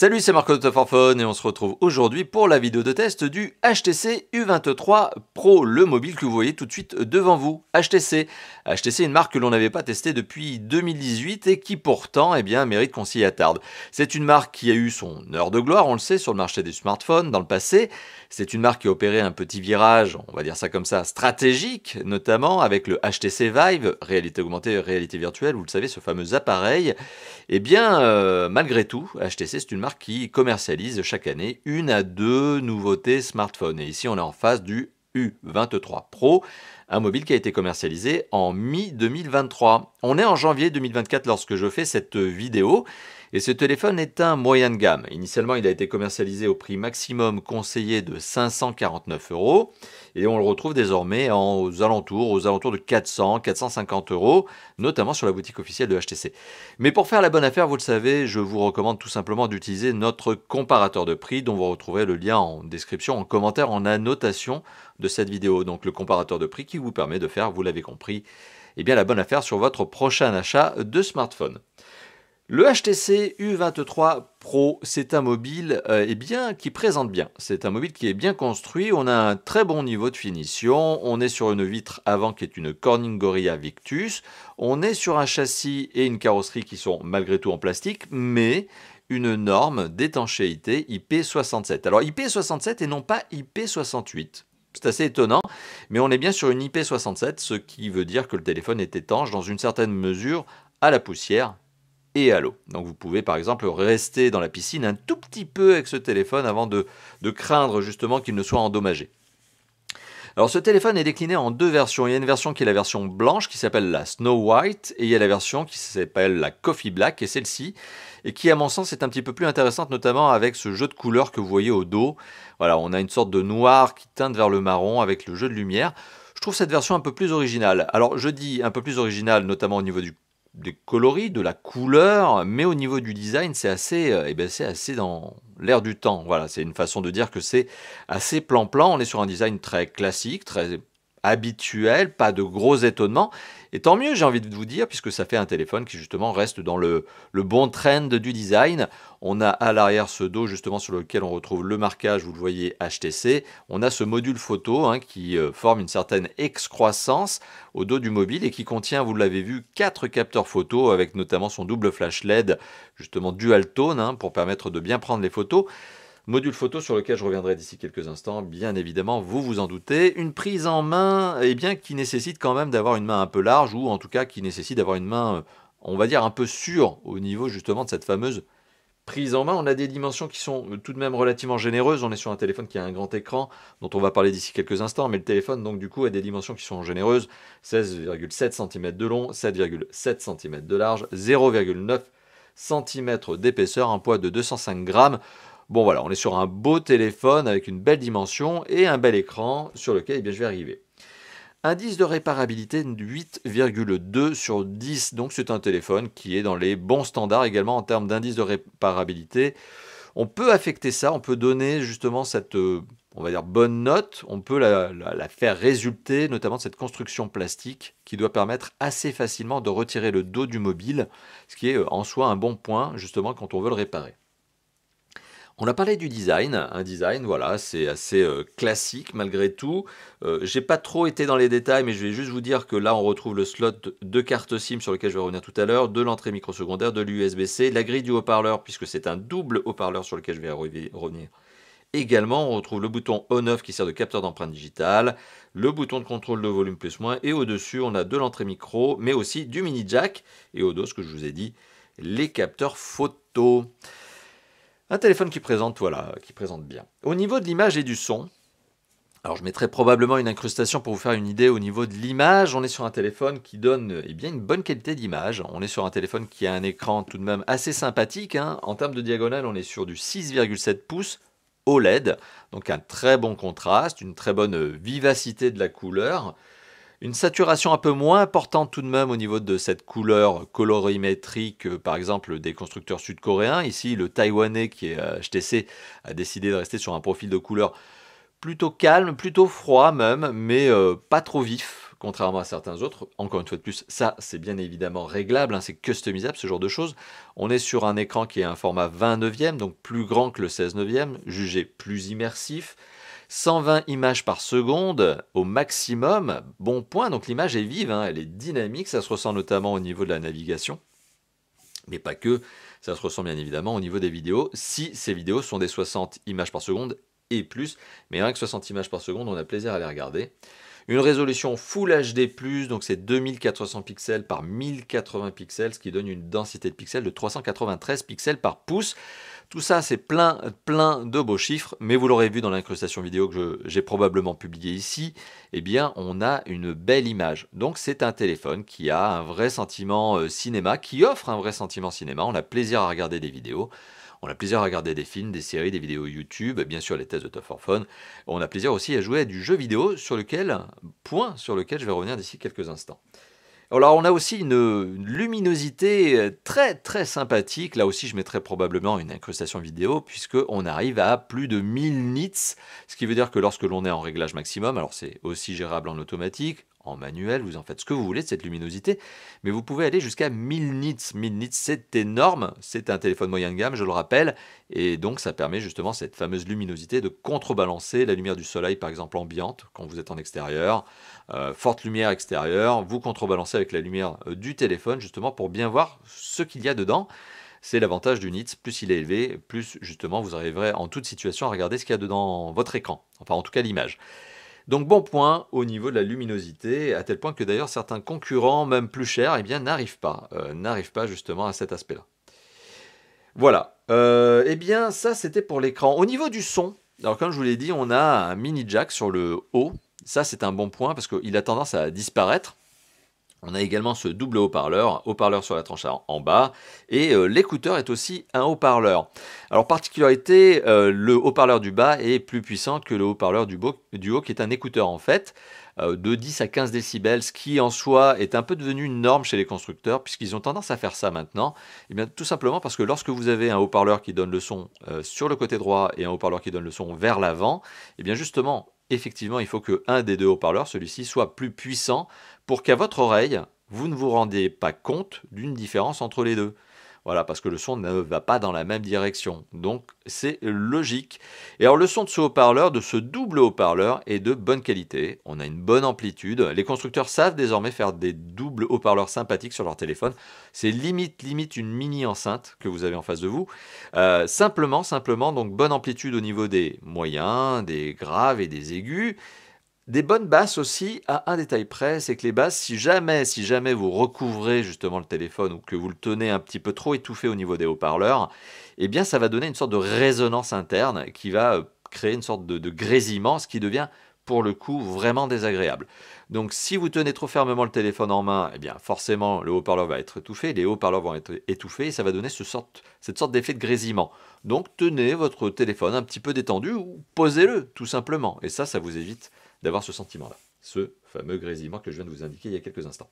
Salut, c'est Marco de Top for Phone et on se retrouve aujourd'hui pour la vidéo de test du HTC U23 Pro, le mobile que vous voyez tout de suite devant vous. HTC, une marque que l'on n'avait pas testée depuis 2018 et qui pourtant mérite qu'on s'y attarde. C'est une marque qui a eu son heure de gloire, on le sait, sur le marché des smartphones dans le passé. C'est une marque qui a opéré un petit virage, on va dire ça comme ça, stratégique, notamment avec le HTC Vive, réalité augmentée, réalité virtuelle, vous le savez, ce fameux appareil. Malgré tout, HTC, c'est une marque qui commercialise chaque année 1 à 2 nouveautés smartphones. Et ici, on est en face du U23 Pro, un mobile qui a été commercialisé en mi-2023. On est en janvier 2024 lorsque je fais cette vidéo. Et ce téléphone est un moyen de gamme. Initialement, il a été commercialisé au prix maximum conseillé de 549 €. Et on le retrouve désormais aux alentours de 400, 450 €, notamment sur la boutique officielle de HTC. Mais pour faire la bonne affaire, vous le savez, je vous recommande tout simplement d'utiliser notre comparateur de prix, dont vous retrouverez le lien en description, en commentaire, en annotation de cette vidéo. Donc le comparateur de prix qui vous permet de faire, vous l'avez compris, la bonne affaire sur votre prochain achat de smartphone. Le HTC U23 Pro, c'est un mobile qui présente bien. C'est un mobile qui est bien construit, on a un très bon niveau de finition, on est sur une vitre avant qui est une Corning Gorilla Victus, on est sur un châssis et une carrosserie qui sont malgré tout en plastique, mais une norme d'étanchéité IP67. Alors IP67 et non pas IP68. C'est assez étonnant, mais on est bien sur une IP67, ce qui veut dire que le téléphone est étanche dans une certaine mesure à la poussière et à l'eau. Donc vous pouvez par exemple rester dans la piscine un tout petit peu avec ce téléphone avant de craindre justement qu'il ne soit endommagé. Alors ce téléphone est décliné en deux versions. Il y a une version qui est la version blanche qui s'appelle la Snow White et il y a la version qui s'appelle la Coffee Black et celle-ci et qui à mon sens est un petit peu plus intéressante notamment avec ce jeu de couleurs que vous voyez au dos. Voilà, on a une sorte de noir qui teinte vers le marron avec le jeu de lumière. Je trouve cette version un peu plus originale. Alors je dis un peu plus originale notamment au niveau des coloris, de la couleur, mais au niveau du design, c'est assez dans l'air du temps. Voilà, c'est une façon de dire que c'est assez plan-plan. On est sur un design très classique, très habituel, pas de gros étonnements. Et tant mieux, j'ai envie de vous dire, puisque ça fait un téléphone qui justement reste dans le bon trend du design. On a à l'arrière ce dos justement sur lequel on retrouve le marquage, vous le voyez, HTC. On a ce module photo qui forme une certaine excroissance au dos du mobile et qui contient, vous l'avez vu, 4 capteurs photo avec notamment son double flash LED, justement dual tone, pour permettre de bien prendre les photos. Module photo sur lequel je reviendrai d'ici quelques instants, bien évidemment, vous vous en doutez. Une prise en main qui nécessite quand même d'avoir une main un peu large ou en tout cas qui nécessite d'avoir une main, on va dire, un peu sûre au niveau justement de cette fameuse prise en main. On a des dimensions qui sont tout de même relativement généreuses. On est sur un téléphone qui a un grand écran dont on va parler d'ici quelques instants, mais le téléphone donc du coup a des dimensions qui sont généreuses. 16,7 cm de long, 7,7 cm de large, 0,9 cm d'épaisseur, un poids de 205 grammes. Bon voilà, on est sur un beau téléphone avec une belle dimension et un bel écran sur lequel je vais arriver. Indice de réparabilité de 8,2 sur 10, donc c'est un téléphone qui est dans les bons standards également en termes d'indice de réparabilité. On peut affecter ça, on peut donner justement cette, on va dire, bonne note, on peut la faire résulter notamment de cette construction plastique qui doit permettre assez facilement de retirer le dos du mobile, ce qui est en soi un bon point justement quand on veut le réparer. On a parlé du design, un design, voilà, c'est assez classique malgré tout. J'ai pas trop été dans les détails, mais je vais juste vous dire que là, on retrouve le slot de carte SIM sur lequel je vais revenir tout à l'heure, de l'entrée micro secondaire, de l'USB-C, la grille du haut-parleur, puisque c'est un double haut-parleur sur lequel je vais revenir. Également, on retrouve le bouton On-Off qui sert de capteur d'empreinte digitale, le bouton de contrôle de volume plus-moins, et au-dessus, on a de l'entrée micro, mais aussi du mini jack, et au dos, ce que je vous ai dit, les capteurs photo. Un téléphone qui présente bien. Au niveau de l'image et du son, alors je mettrai probablement une incrustation pour vous faire une idée au niveau de l'image. On est sur un téléphone qui donne une bonne qualité d'image. On est sur un téléphone qui a un écran tout de même assez sympathique. En termes de diagonale, on est sur du 6,7 pouces OLED. Donc un très bon contraste, une très bonne vivacité de la couleur. Une saturation un peu moins importante tout de même au niveau de cette couleur colorimétrique, par exemple des constructeurs sud-coréens. Ici, le taïwanais qui est HTC a décidé de rester sur un profil de couleur plutôt calme, plutôt froid même, mais pas trop vif, contrairement à certains autres. Encore une fois de plus, ça c'est bien évidemment réglable, hein, c'est customisable ce genre de choses. On est sur un écran qui est un format 20/9, donc plus grand que le 16/9, jugé plus immersif. 120 images par seconde au maximum, bon point, donc l'image est vive, hein, elle est dynamique, ça se ressent notamment au niveau de la navigation, mais pas que, ça se ressent bien évidemment au niveau des vidéos, si ces vidéos sont des 60 images par seconde et plus, mais rien que 60 images par seconde, on a plaisir à les regarder. Une résolution Full HD+, donc c'est 2400 pixels par 1080 pixels, ce qui donne une densité de pixels de 393 pixels par pouce. Tout ça, c'est plein de beaux chiffres, mais vous l'aurez vu dans l'incrustation vidéo que j'ai probablement publiée ici, eh bien, on a une belle image. Donc, c'est un téléphone qui a un vrai sentiment cinéma, qui offre un vrai sentiment cinéma. On a plaisir à regarder des vidéos. On a plaisir à regarder des films, des séries, des vidéos YouTube, bien sûr les tests de Top 4 Fun. On a plaisir aussi à jouer à du jeu vidéo sur lequel je vais revenir d'ici quelques instants. Alors on a aussi une luminosité très sympathique. Là aussi je mettrai probablement une incrustation vidéo puisqu'on arrive à plus de 1000 nits, ce qui veut dire que lorsque l'on est en réglage maximum, alors c'est aussi gérable en automatique, en manuel, vous en faites ce que vous voulez de cette luminosité, mais vous pouvez aller jusqu'à 1000 nits. 1000 nits c'est énorme, c'est un téléphone moyen de gamme, je le rappelle, et donc ça permet justement cette fameuse luminosité de contrebalancer la lumière du soleil par exemple ambiante quand vous êtes en extérieur. Forte lumière extérieure, vous contrebalancez avec la lumière du téléphone justement pour bien voir ce qu'il y a dedans. C'est l'avantage du nits, plus il est élevé, plus justement vous arriverez en toute situation à regarder ce qu'il y a dedans votre écran, enfin en tout cas l'image. Donc bon point au niveau de la luminosité, à tel point que d'ailleurs certains concurrents, même plus chers, eh bien n'arrivent pas justement à cet aspect-là. Voilà, eh bien ça c'était pour l'écran. Au niveau du son, alors comme je vous l'ai dit, on a un mini jack sur le haut. Ça c'est un bon point parce qu'il a tendance à disparaître. On a également ce double haut-parleur sur la tranche en bas, et l'écouteur est aussi un haut-parleur. Alors particularité, le haut-parleur du bas est plus puissant que le haut-parleur du haut qui est un écouteur en fait, de 10 à 15 décibels, ce qui en soi est un peu devenu une norme chez les constructeurs, puisqu'ils ont tendance à faire ça maintenant. Et bien tout simplement parce que lorsque vous avez un haut-parleur qui donne le son sur le côté droit et un haut-parleur qui donne le son vers l'avant, et bien justement, effectivement, il faut qu'un des deux haut-parleurs, celui-ci, soit plus puissant pour qu'à votre oreille, vous ne vous rendiez pas compte d'une différence entre les deux. Voilà, parce que le son ne va pas dans la même direction. Donc, c'est logique. Et alors, le son de ce haut-parleur, de ce double haut-parleur, est de bonne qualité. On a une bonne amplitude. Les constructeurs savent désormais faire des doubles haut-parleurs sympathiques sur leur téléphone. C'est limite une mini enceinte que vous avez en face de vous. Simplement, donc bonne amplitude au niveau des moyens, des graves et des aigus. Des bonnes basses aussi, à un détail près, c'est que les basses, si jamais vous recouvrez justement le téléphone ou que vous le tenez un petit peu trop étouffé au niveau des haut-parleurs, eh bien ça va donner une sorte de résonance interne qui va créer une sorte de grésillement, ce qui devient pour le coup vraiment désagréable. Donc si vous tenez trop fermement le téléphone en main, eh bien forcément le haut-parleur va être étouffé, les haut-parleurs vont être étouffés et ça va donner cette sorte d'effet de grésillement. Donc tenez votre téléphone un petit peu détendu ou posez-le tout simplement, et ça vous évite d'avoir ce sentiment-là, ce fameux grésillement que je viens de vous indiquer il y a quelques instants.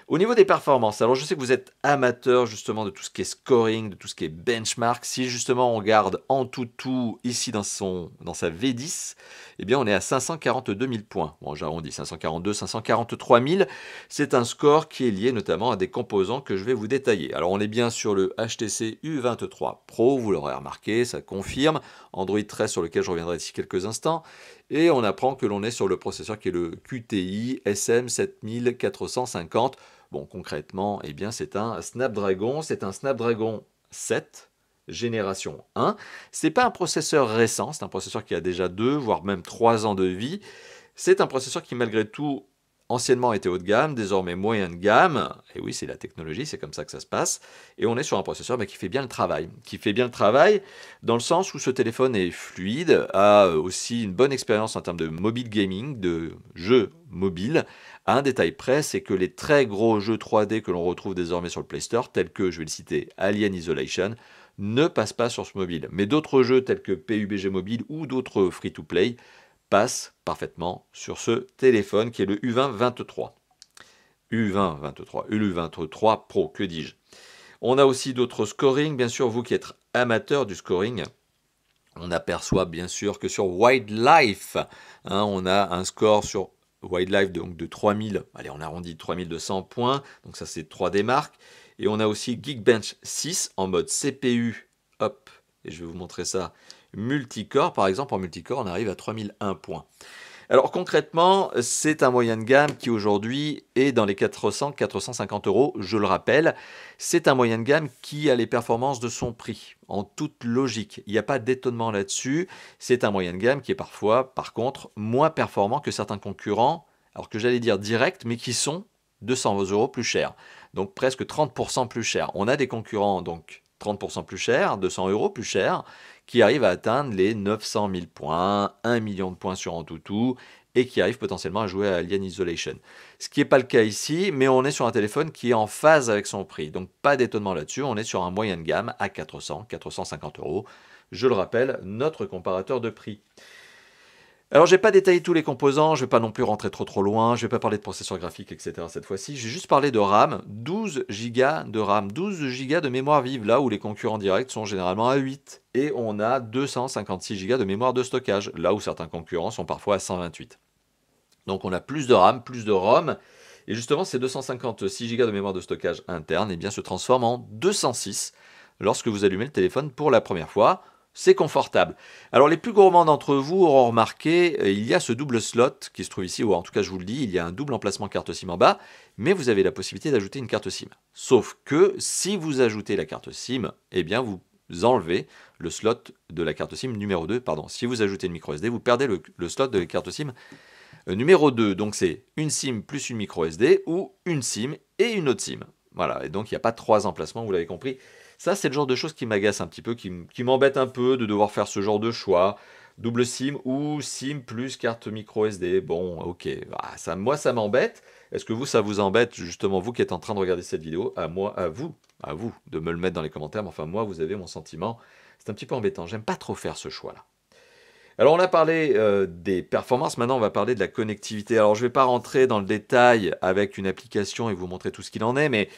Au niveau des performances, alors je sais que vous êtes amateur justement de tout ce qui est scoring, de tout ce qui est benchmark. Si justement on regarde en tout ici dans sa V10, eh bien on est à 542 000 points. Bon, j'arrondis, 542, 543 000. C'est un score qui est lié notamment à des composants que je vais vous détailler. Alors on est bien sur le HTC U23 Pro, vous l'aurez remarqué, ça confirme. Android 13 sur lequel je reviendrai d'ici quelques instants. Et on apprend que l'on est sur le processeur qui est le QTI SM7450. Bon, concrètement, eh bien, c'est un Snapdragon 7 génération 1. C'est pas un processeur récent, c'est un processeur qui a déjà 2, voire même 3 ans de vie. C'est un processeur qui, malgré tout, anciennement était haut de gamme, désormais moyen de gamme. Et oui, c'est la technologie, c'est comme ça que ça se passe. Et on est sur un processeur qui fait bien le travail. Qui fait bien le travail dans le sens où ce téléphone est fluide, a aussi une bonne expérience en termes de mobile gaming, de jeux mobiles. À un détail près, c'est que les très gros jeux 3D que l'on retrouve désormais sur le Play Store, tels que, je vais le citer, Alien Isolation, ne passent pas sur ce mobile. Mais d'autres jeux tels que PUBG Mobile ou d'autres free-to-play passent parfaitement sur ce téléphone qui est le U23 Pro, que dis-je. On a aussi d'autres scoring, bien sûr, vous qui êtes amateur du scoring, on aperçoit bien sûr que sur Wildlife, on a un score sur wildlife donc de 3000, allez on arrondit 3200 points, donc ça c'est 3D Mark. Et on a aussi Geekbench 6 en mode CPU, hop, et je vais vous montrer ça, multicore par exemple, en multicore on arrive à 3001 points. Alors concrètement, c'est un moyen de gamme qui aujourd'hui est dans les 400-450 euros, je le rappelle. C'est un moyen de gamme qui a les performances de son prix, en toute logique. Il n'y a pas d'étonnement là-dessus. C'est un moyen de gamme qui est parfois, par contre, moins performant que certains concurrents, alors que j'allais dire direct, mais qui sont 200 euros plus chers. Donc presque 30% plus cher. On a des concurrents donc 30% plus chers, 200 euros plus chers, qui arrivent à atteindre les 900 000 points, 1 million de points sur Antutu, et qui arrivent potentiellement à jouer à Alien Isolation. Ce qui n'est pas le cas ici, mais on est sur un téléphone qui est en phase avec son prix. Donc pas d'étonnement là-dessus, on est sur un moyen de gamme à 400-450 euros. Je le rappelle, notre comparateur de prix. Alors, je n'ai pas détaillé tous les composants, je ne vais pas non plus rentrer trop loin, je ne vais pas parler de processeur graphique, etc. cette fois-ci. J'ai juste parlé de RAM, 12 Go de RAM, 12 Go de mémoire vive, là où les concurrents directs sont généralement à 8. Et on a 256 Go de mémoire de stockage, là où certains concurrents sont parfois à 128. Donc on a plus de RAM, plus de ROM, et justement ces 256 Go de mémoire de stockage interne eh bien, se transforment en 206 lorsque vous allumez le téléphone pour la première fois. C'est confortable. Alors les plus gourmands d'entre vous auront remarqué, il y a ce double slot qui se trouve ici, ou en tout cas je vous le dis, il y a un double emplacement carte SIM en bas, mais vous avez la possibilité d'ajouter une carte SIM. Sauf que si vous ajoutez la carte SIM, eh bien vous enlevez le slot de la carte SIM numéro 2, pardon. Si vous ajoutez une micro SD, vous perdez le slot de la carte SIM numéro 2. Donc c'est une SIM plus une micro SD, ou une SIM et une autre SIM. Voilà, et donc il n'y a pas 3 emplacements, vous l'avez compris. Ça, c'est le genre de choses qui m'agace un petit peu, qui m'embête un peu de devoir faire ce genre de choix. Double SIM ou SIM plus carte micro SD. Bon, ok, moi ça m'embête. Est-ce que vous, ça vous embête, justement, vous qui êtes en train de regarder cette vidéo, à vous de me le mettre dans les commentaires. Mais enfin, moi, vous avez mon sentiment. C'est un petit peu embêtant. J'aime pas trop faire ce choix-là. Alors, on a parlé des performances. Maintenant, on va parler de la connectivité. Alors, je ne vais pas rentrer dans le détail avec une application et vous montrer tout ce qu'il en est, mais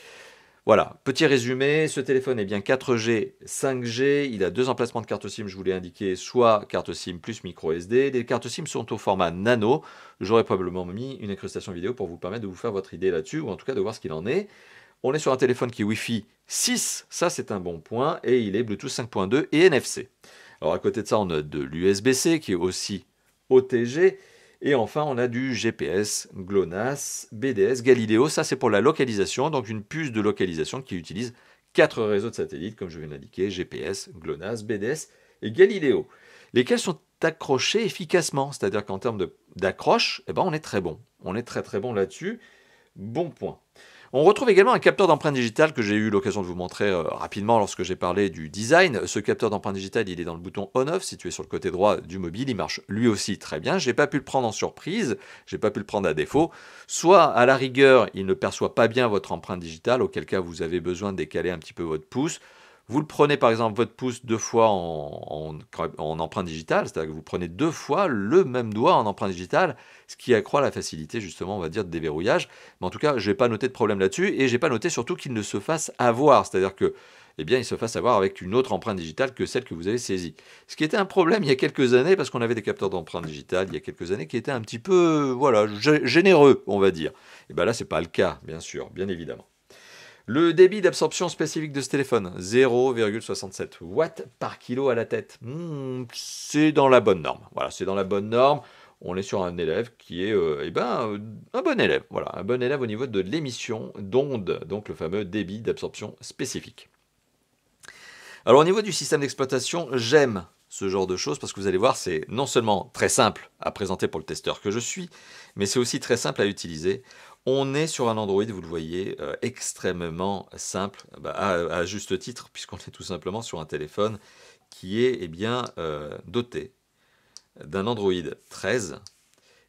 voilà, petit résumé, ce téléphone est bien 4G, 5G, il a 2 emplacements de carte SIM, je vous l'ai indiqué, soit carte SIM plus micro SD. Les cartes SIM sont au format nano, j'aurais probablement mis une incrustation vidéo pour vous permettre de vous faire votre idée là-dessus, ou en tout cas de voir ce qu'il en est. On est sur un téléphone qui est Wi-Fi 6, ça c'est un bon point, et il est Bluetooth 5.2 et NFC. Alors à côté de ça, on a de l'USB-C qui est aussi OTG, et enfin, on a du GPS, GLONASS, BDS, Galileo. Ça, c'est pour la localisation. Donc, une puce de localisation qui utilise 4 réseaux de satellites, comme je viens d'indiquer, GPS, GLONASS, BDS et Galileo. Lesquels sont accrochés efficacement. C'est-à-dire qu'en termes d'accroche, eh ben, on est très bon. On est très bon là-dessus. Bon point. On retrouve également un capteur d'empreinte digitale que j'ai eu l'occasion de vous montrer rapidement lorsque j'ai parlé du design. Ce capteur d'empreinte digitale, il est dans le bouton on-off situé sur le côté droit du mobile. Il marche lui aussi très bien. Je n'ai pas pu le prendre en surprise, je n'ai pas pu le prendre à défaut. Soit à la rigueur, il ne perçoit pas bien votre empreinte digitale, auquel cas vous avez besoin de décaler un petit peu votre pouce. Vous le prenez par exemple votre pouce 2 fois en empreinte digitale, c'est-à-dire que vous prenez 2 fois le même doigt en empreinte digitale, ce qui accroît la facilité justement, on va dire, de déverrouillage. Mais en tout cas, je n'ai pas noté de problème là-dessus et je n'ai pas noté surtout qu'il ne se fasse avoir, c'est-à-dire que eh bien, il se fasse avoir avec une autre empreinte digitale que celle que vous avez saisie. Ce qui était un problème il y a quelques années, parce qu'on avait des capteurs d'empreinte digitale il y a quelques années qui étaient un petit peu, voilà, généreux, on va dire. Et bien là, ce n'est pas le cas, bien sûr, bien évidemment. Le débit d'absorption spécifique de ce téléphone, 0,67 watts par kilo à la tête. C'est dans la bonne norme. Voilà, c'est dans la bonne norme. On est sur un élève qui est un bon élève. Voilà, un bon élève au niveau de l'émission d'ondes, donc le fameux débit d'absorption spécifique. Alors au niveau du système d'exploitation, j'aime ce genre de choses parce que vous allez voir, c'est non seulement très simple à présenter pour le testeur que je suis, mais c'est aussi très simple à utiliser. On est sur un Android, vous le voyez, extrêmement simple, à juste titre, puisqu'on est tout simplement sur un téléphone qui est doté d'un Android 13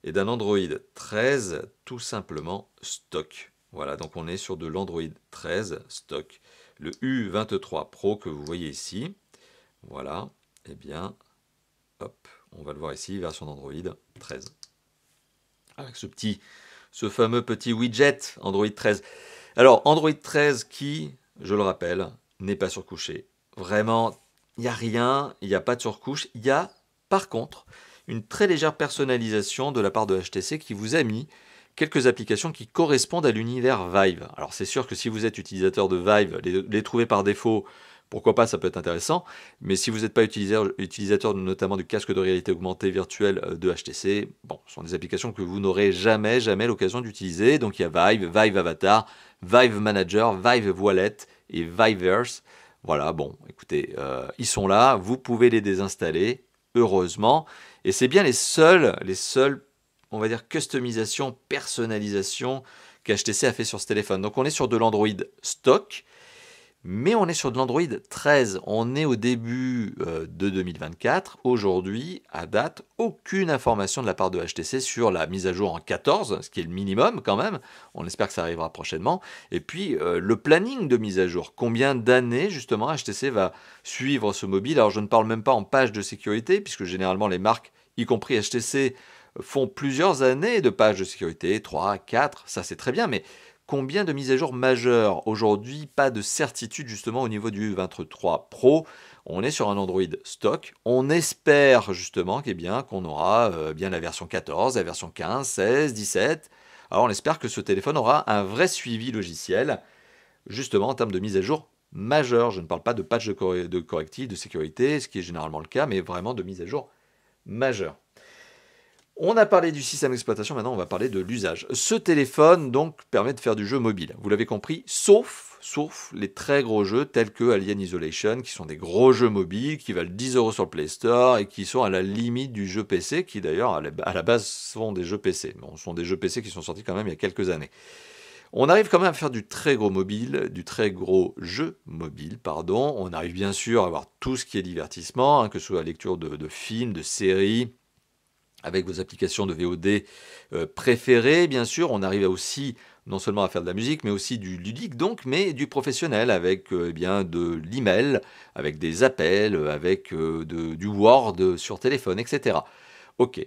et d'un Android 13 tout simplement stock. Voilà, donc on est sur de l'Android 13 stock. Le U23 Pro que vous voyez ici, voilà, eh bien, hop, on va le voir ici, version d'Android 13. Avec ce fameux petit widget Android 13. Alors, Android 13 qui, je le rappelle, n'est pas surcouché. Vraiment, il n'y a rien, il n'y a pas de surcouche. Il y a, par contre, une très légère personnalisation de la part de HTC qui vous a mis quelques applications qui correspondent à l'univers Vive. Alors c'est sûr que si vous êtes utilisateur de Vive, les trouver par défaut, pourquoi pas, ça peut être intéressant. Mais si vous n'êtes pas utilisateur notamment du casque de réalité augmentée virtuelle de HTC, bon, ce sont des applications que vous n'aurez jamais l'occasion d'utiliser. Donc il y a Vive, Vive Avatar, Vive Manager, Vive Wallet et Viveverse. Voilà, bon, écoutez, ils sont là, vous pouvez les désinstaller, heureusement. Et c'est bien les seuls, on va dire, customisation, personnalisation qu'HTC a fait sur ce téléphone. Donc on est sur de l'Android stock, mais on est sur de l'Android 13. On est au début de 2024. Aujourd'hui, à date, aucune information de la part de HTC sur la mise à jour en 14, ce qui est le minimum quand même. On espère que ça arrivera prochainement. Et puis, le planning de mise à jour. Combien d'années, justement, HTC va suivre ce mobile? Alors, je ne parle même pas en page de sécurité, puisque généralement, les marques, y compris HTC, font plusieurs années de pages de sécurité, 3, 4, ça c'est très bien, mais combien de mises à jour majeures? Aujourd'hui, pas de certitude justement au niveau du U23 Pro. On est sur un Android stock. On espère justement qu'on aura bien la version 14, la version 15, 16, 17. Alors on espère que ce téléphone aura un vrai suivi logiciel, justement en termes de mise à jour majeure. Je ne parle pas de patch de correctif, de sécurité, ce qui est généralement le cas, mais vraiment de mise à jour majeure. On a parlé du système d'exploitation, maintenant on va parler de l'usage. Ce téléphone donc permet de faire du jeu mobile, vous l'avez compris, sauf les très gros jeux tels que Alien Isolation, qui sont des gros jeux mobiles, qui valent 10 € sur le Play Store et qui sont à la limite du jeu PC, qui d'ailleurs à la base sont des jeux PC. Bon, ce sont des jeux PC qui sont sortis quand même il y a quelques années. On arrive quand même à faire du très gros jeu mobile, pardon. On arrive bien sûr à avoir tout ce qui est divertissement, que ce soit la lecture de films, de séries, avec vos applications de VOD préférées, bien sûr. On arrive aussi non seulement à faire de la musique, mais aussi du ludique, donc, mais du professionnel, avec de l'email, avec des appels, avec du Word sur téléphone, etc. Ok,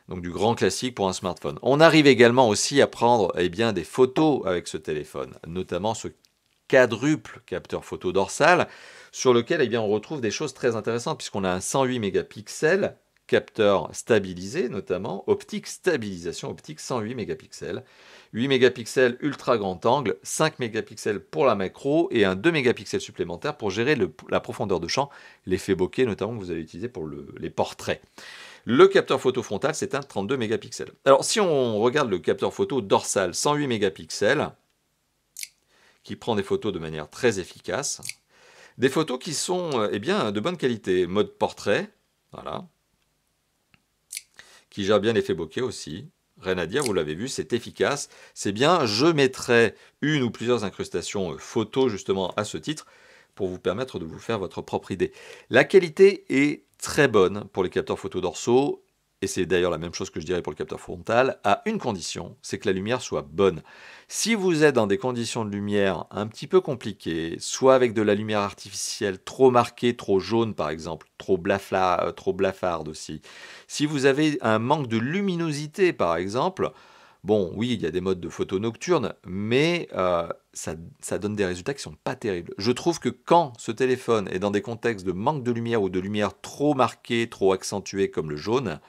donc du grand classique pour un smartphone. On arrive également aussi à prendre des photos avec ce téléphone, notamment ce quadruple capteur photo dorsal, sur lequel on retrouve des choses très intéressantes, puisqu'on a un 108 mégapixels, capteur stabilisé notamment, stabilisation optique 108 mégapixels, 8 mégapixels ultra grand angle, 5 mégapixels pour la macro et un 2 mégapixels supplémentaire pour gérer la profondeur de champ, l'effet bokeh notamment que vous allez utiliser pour les portraits. Le capteur photo frontal, c'est un 32 mégapixels. Alors si on regarde le capteur photo dorsal 108 mégapixels, qui prend des photos de manière très efficace, des photos qui sont de bonne qualité, mode portrait, voilà, qui gère bien l'effet bokeh aussi. Rien à dire, vous l'avez vu, c'est efficace, c'est bien. Je mettrai une ou plusieurs incrustations photos justement à ce titre pour vous permettre de vous faire votre propre idée. La qualité est très bonne pour les capteurs photo dorsaux, et c'est d'ailleurs la même chose que je dirais pour le capteur frontal, à une condition, c'est que la lumière soit bonne. Si vous êtes dans des conditions de lumière un petit peu compliquées, soit avec de la lumière artificielle trop marquée, trop jaune par exemple, trop blafarde aussi, si vous avez un manque de luminosité par exemple, bon oui, il y a des modes de photo nocturne, mais ça donne des résultats qui sont pas terribles. Je trouve que quand ce téléphone est dans des contextes de manque de lumière ou de lumière trop marquée, trop accentuée comme le jaune,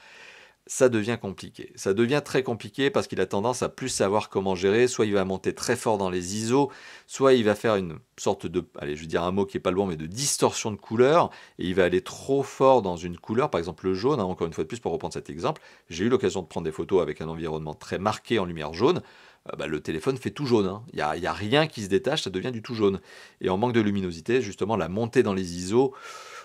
ça devient compliqué. Ça devient très compliqué parce qu'il a tendance à plus savoir comment gérer. Soit il va monter très fort dans les ISO, soit il va faire une sorte de, allez, je vais dire un mot qui est pas le bon, mais de distorsion de couleur. Et il va aller trop fort dans une couleur, par exemple le jaune, encore une fois de plus pour reprendre cet exemple. J'ai eu l'occasion de prendre des photos avec un environnement très marqué en lumière jaune. Le téléphone fait tout jaune. Il n'y a rien qui se détache, ça devient du tout jaune. Et en manque de luminosité, justement, la montée dans les ISO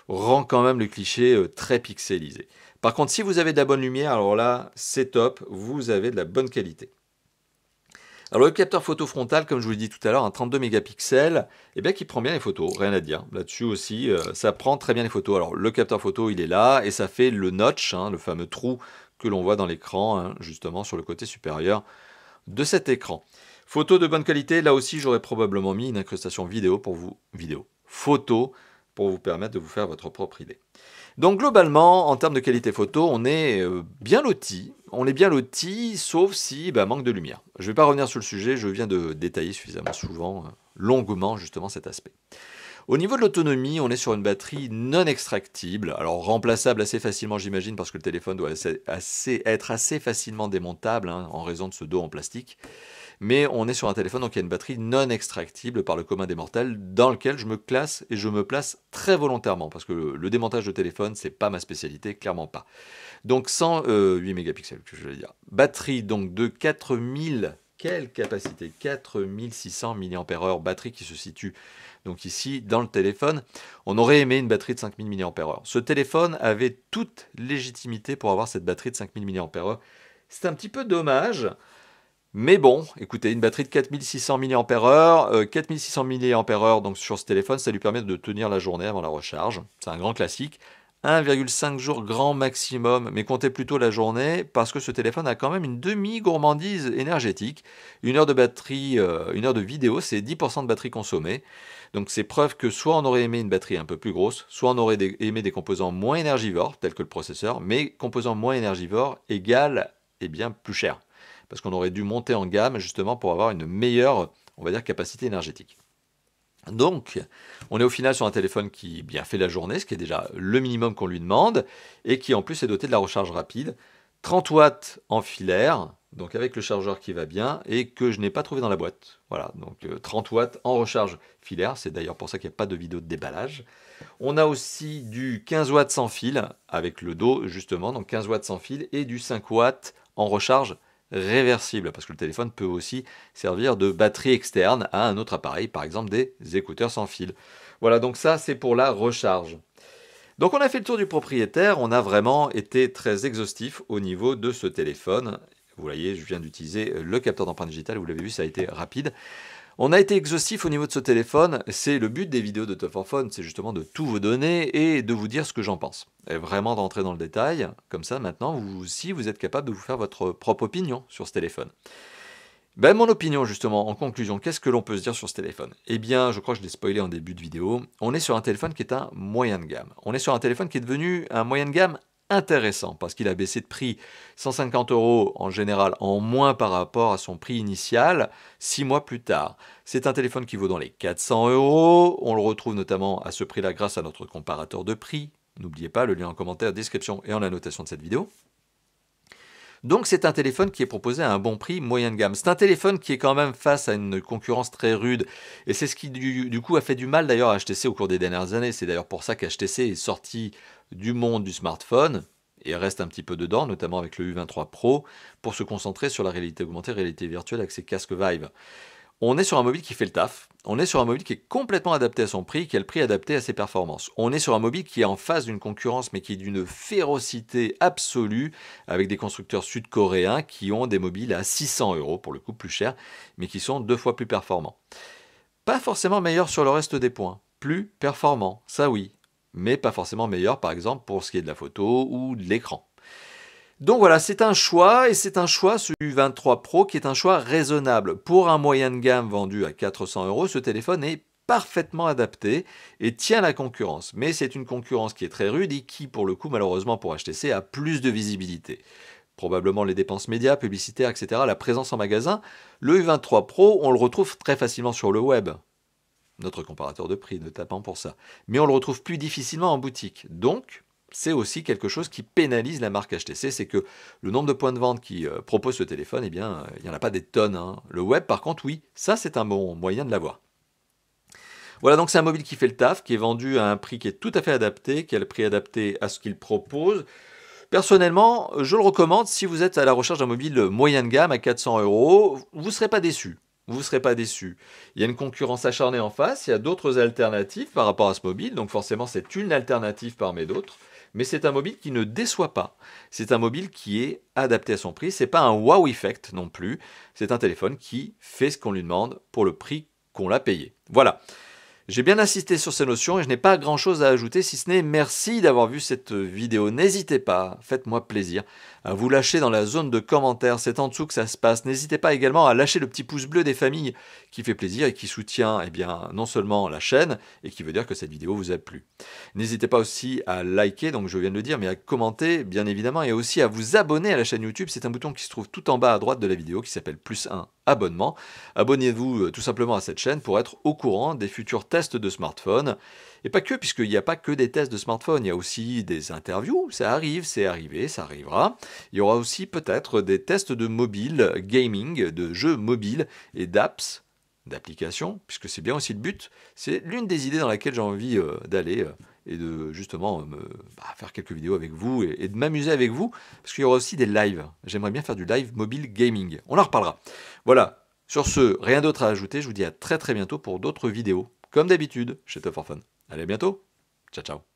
rend quand même le cliché très pixelisé. Par contre, si vous avez de la bonne lumière, alors là, c'est top, vous avez de la bonne qualité. Alors le capteur photo frontal, comme je vous l'ai dit tout à l'heure, un 32 mégapixels, qui prend bien les photos, rien à dire. Là-dessus aussi, ça prend très bien les photos. Alors le capteur photo, il est là, et ça fait le notch, le fameux trou que l'on voit dans l'écran, justement sur le côté supérieur de cet écran. Photo de bonne qualité, là aussi j'aurais probablement mis une incrustation photo, pour vous permettre de vous faire votre propre idée. Donc globalement, en termes de qualité photo, on est bien loti. On est bien loti, sauf si manque de lumière. Je ne vais pas revenir sur le sujet, je viens de détailler suffisamment souvent, longuement justement cet aspect. Au niveau de l'autonomie, on est sur une batterie non extractible, alors remplaçable assez facilement j'imagine parce que le téléphone doit être assez facilement démontable hein, en raison de ce dos en plastique. Mais on est sur un téléphone donc il y a une batterie non extractible par le commun des mortels dans lequel je me classe et je me place très volontairement parce que le démontage de téléphone c'est pas ma spécialité, clairement pas. Donc 108 mégapixels que je vais dire. Batterie donc de 4000, quelle capacité, 4600 mAh, batterie qui se situe donc ici dans le téléphone. On aurait aimé une batterie de 5000 mAh. Ce téléphone avait toute légitimité pour avoir cette batterie de 5000 mAh. C'est un petit peu dommage. Mais bon, écoutez, une batterie de 4600 mAh, 4600 mAh donc sur ce téléphone, ça lui permet de tenir la journée avant la recharge. C'est un grand classique. 1,5 jours grand maximum, mais comptez plutôt la journée parce que ce téléphone a quand même une demi-gourmandise énergétique. Une heure de batterie, une heure de vidéo, c'est 10% de batterie consommée. Donc c'est preuve que soit on aurait aimé une batterie un peu plus grosse, soit on aurait aimé des composants moins énergivores, tels que le processeur, mais composants moins énergivores égale eh bien, plus cher. Parce qu'on aurait dû monter en gamme justement pour avoir une meilleure, on va dire, capacité énergétique. Donc, on est au final sur un téléphone qui bien fait la journée, ce qui est déjà le minimum qu'on lui demande, et qui en plus est doté de la recharge rapide. 30 watts en filaire, donc avec le chargeur qui va bien, et que je n'ai pas trouvé dans la boîte. Voilà, donc 30 watts en recharge filaire, c'est d'ailleurs pour ça qu'il n'y a pas de vidéo de déballage. On a aussi du 15 watts sans fil, avec le dos justement, donc 15 watts sans fil, et du 5 watts en recharge réversible, parce que le téléphone peut aussi servir de batterie externe à un autre appareil, par exemple des écouteurs sans fil. Voilà, donc ça c'est pour la recharge. Donc on a fait le tour du propriétaire, on a vraiment été très exhaustif au niveau de ce téléphone. Vous voyez, je viens d'utiliser le capteur d'empreinte digitale, vous l'avez vu, ça a été rapide. On a été exhaustif au niveau de ce téléphone, c'est le but des vidéos de Tough for Phone, c'est justement de tout vous donner et de vous dire ce que j'en pense. Et vraiment d'entrer dans le détail, comme ça maintenant vous aussi vous êtes capable de vous faire votre propre opinion sur ce téléphone. Ben, mon opinion justement, en conclusion, qu'est-ce que l'on peut se dire sur ce téléphone? Eh bien, je crois que je l'ai spoilé en début de vidéo, on est sur un téléphone qui est un moyen de gamme. On est sur un téléphone qui est devenu un moyen de gamme intéressant parce qu'il a baissé de prix 150 € en général en moins par rapport à son prix initial 6 mois plus tard. C'est un téléphone qui vaut dans les 400 €. On le retrouve notamment à ce prix-là grâce à notre comparateur de prix. N'oubliez pas le lien en commentaire, description et en annotation de cette vidéo. Donc c'est un téléphone qui est proposé à un bon prix moyen de gamme. C'est un téléphone qui est quand même face à une concurrence très rude. Et c'est ce qui du coup a fait du mal d'ailleurs à HTC au cours des dernières années. C'est d'ailleurs pour ça qu'HTC est sorti du monde du smartphone et reste un petit peu dedans, notamment avec le U23 Pro, pour se concentrer sur la réalité augmentée, réalité virtuelle avec ses casques Vive. On est sur un mobile qui fait le taf, on est sur un mobile qui est complètement adapté à son prix, qui a le prix adapté à ses performances. On est sur un mobile qui est en phase d'une concurrence, mais qui est d'une férocité absolue, avec des constructeurs sud-coréens qui ont des mobiles à 600 € pour le coup plus cher, mais qui sont 2 fois plus performants. Pas forcément meilleurs sur le reste des points, plus performants, ça oui, mais pas forcément meilleurs par exemple pour ce qui est de la photo ou de l'écran. Donc voilà, c'est un choix, et c'est un choix, ce U23 Pro, qui est un choix raisonnable. Pour un moyen de gamme vendu à 400 €, ce téléphone est parfaitement adapté et tient la concurrence. Mais c'est une concurrence qui est très rude et qui, pour le coup, malheureusement pour HTC, a plus de visibilité. Probablement les dépenses médias, publicitaires, etc., la présence en magasin. Le U23 Pro, on le retrouve très facilement sur le web. Notre comparateur de prix, notamment pour ça. Mais on le retrouve plus difficilement en boutique. Donc, c'est aussi quelque chose qui pénalise la marque HTC, c'est que le nombre de points de vente qui proposent ce téléphone, eh bien, il n'y en a pas des tonnes. Hein. Le web, par contre, oui, ça c'est un bon moyen de l'avoir. Voilà, donc c'est un mobile qui fait le taf, qui est vendu à un prix qui est tout à fait adapté, qui a le prix adapté à ce qu'il propose. Personnellement, je le recommande si vous êtes à la recherche d'un mobile moyen de gamme à 400 €, vous ne serez pas déçu. Vous ne serez pas déçu. Il y a une concurrence acharnée en face, il y a d'autres alternatives par rapport à ce mobile, donc forcément c'est une alternative parmi d'autres. Mais c'est un mobile qui ne déçoit pas. C'est un mobile qui est adapté à son prix. C'est pas un wow effect non plus. C'est un téléphone qui fait ce qu'on lui demande pour le prix qu'on l'a payé. Voilà. J'ai bien insisté sur ces notions et je n'ai pas grand chose à ajouter si ce n'est merci d'avoir vu cette vidéo. N'hésitez pas, faites-moi plaisir, à vous lâcher dans la zone de commentaires, c'est en dessous que ça se passe. N'hésitez pas également à lâcher le petit pouce bleu des familles qui fait plaisir et qui soutient eh bien, non seulement la chaîne et qui veut dire que cette vidéo vous a plu. N'hésitez pas aussi à liker, donc je viens de le dire, mais à commenter bien évidemment et aussi à vous abonner à la chaîne YouTube. C'est un bouton qui se trouve tout en bas à droite de la vidéo qui s'appelle +1 abonnement. Abonnez-vous tout simplement à cette chaîne pour être au courant des futurs tests de smartphone. Et pas que, puisqu'il n'y a pas que des tests de smartphone, il y a aussi des interviews, ça arrive, c'est arrivé, ça arrivera. Il y aura aussi peut-être des tests de mobile, gaming, de jeux mobiles et d'apps, d'applications, puisque c'est bien aussi le but. C'est l'une des idées dans laquelle j'ai envie d'aller et de justement faire quelques vidéos avec vous et de m'amuser avec vous, parce qu'il y aura aussi des lives. J'aimerais bien faire du live mobile gaming. On en reparlera. Voilà, sur ce, rien d'autre à ajouter, je vous dis à très bientôt pour d'autres vidéos, comme d'habitude, chez Top4Fun. Allez, à bientôt. Ciao, ciao.